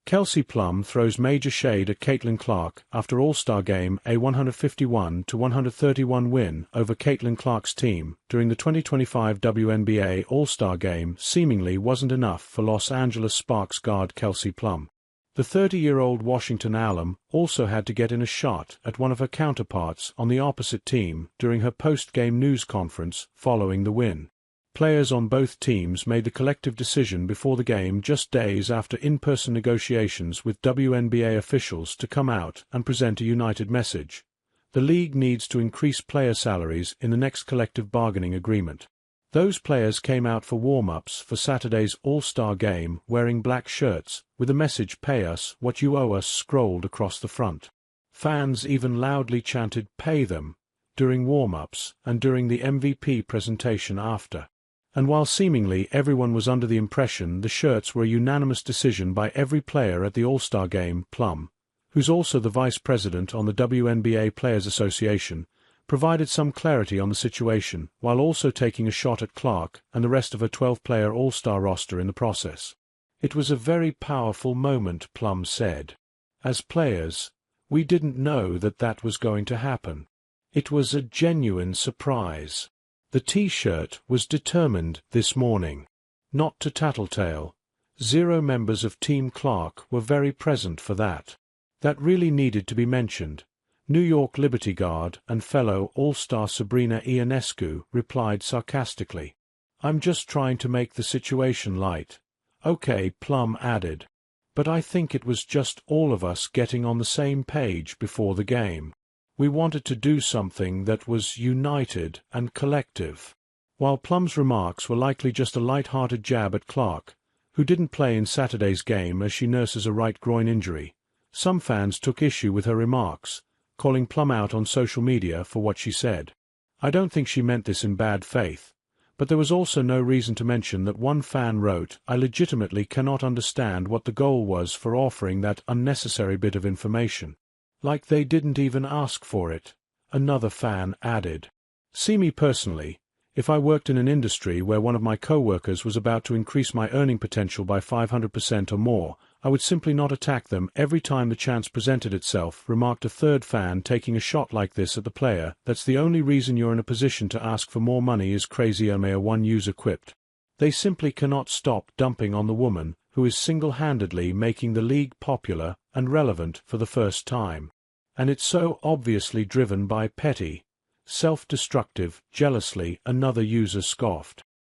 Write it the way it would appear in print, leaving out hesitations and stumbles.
Kelsey Plum throws major shade at Caitlin Clark after All-Star Game, a 151-131 win over Caitlin Clark's team during the 2025 WNBA All-Star Game seemingly wasn't enough for Los Angeles Sparks guard Kelsey Plum. The 30-year-old Washington alum also had to get in a shot at one of her counterparts on the opposite team during her post-game news conference following the win. Players on both teams made the collective decision before the game just days after in-person negotiations with WNBA officials to come out and present a united message. The league needs to increase player salaries in the next collective bargaining agreement. Those players came out for warm-ups for Saturday's All-Star Game wearing black shirts, with the message "Pay us what you owe us" scrolled across the front. Fans even loudly chanted "Pay them" during warm-ups and during the MVP presentation after. And while seemingly everyone was under the impression the shirts were a unanimous decision by every player at the All-Star Game, Plum, who's also the vice president on the WNBA Players Association, provided some clarity on the situation while also taking a shot at Clark and the rest of her 12-player All-Star roster in the process. "It was a very powerful moment," Plum said. "As players, we didn't know that was going to happen. It was a genuine surprise. The T-shirt was determined this morning not to tattletale. 0 members of Team Clark were very present for that. That really needed to be mentioned." New York Liberty guard and fellow All-Star Sabrina Ionescu replied sarcastically. "I'm just trying to make the situation light." "Okay," Plum added. "But I think it was just all of us getting on the same page before the game. We wanted to do something that was united and collective." While Plum's remarks were likely just a light-hearted jab at Clark, who didn't play in Saturday's game as she nurses a right groin injury, some fans took issue with her remarks, calling Plum out on social media for what she said. "I don't think she meant this in bad faith." But there was also no reason to mention that one fan wrote, "I legitimately cannot understand what the goal was for offering that unnecessary bit of information. Like they didn't even ask for it," another fan added. "See me personally. If I worked in an industry where one of my co-workers was about to increase my earning potential by 500% or more, I would simply not attack them every time the chance presented itself," remarked a third fan. "Taking a shot like this at the player, that's the only reason you're in a position to ask for more money, is crazy," one user quipped. "They simply cannot stop dumping on the woman who is single-handedly making the league popular and relevant for the first time. And it's so obviously driven by petty, self-destructive jealousy," another user scoffed.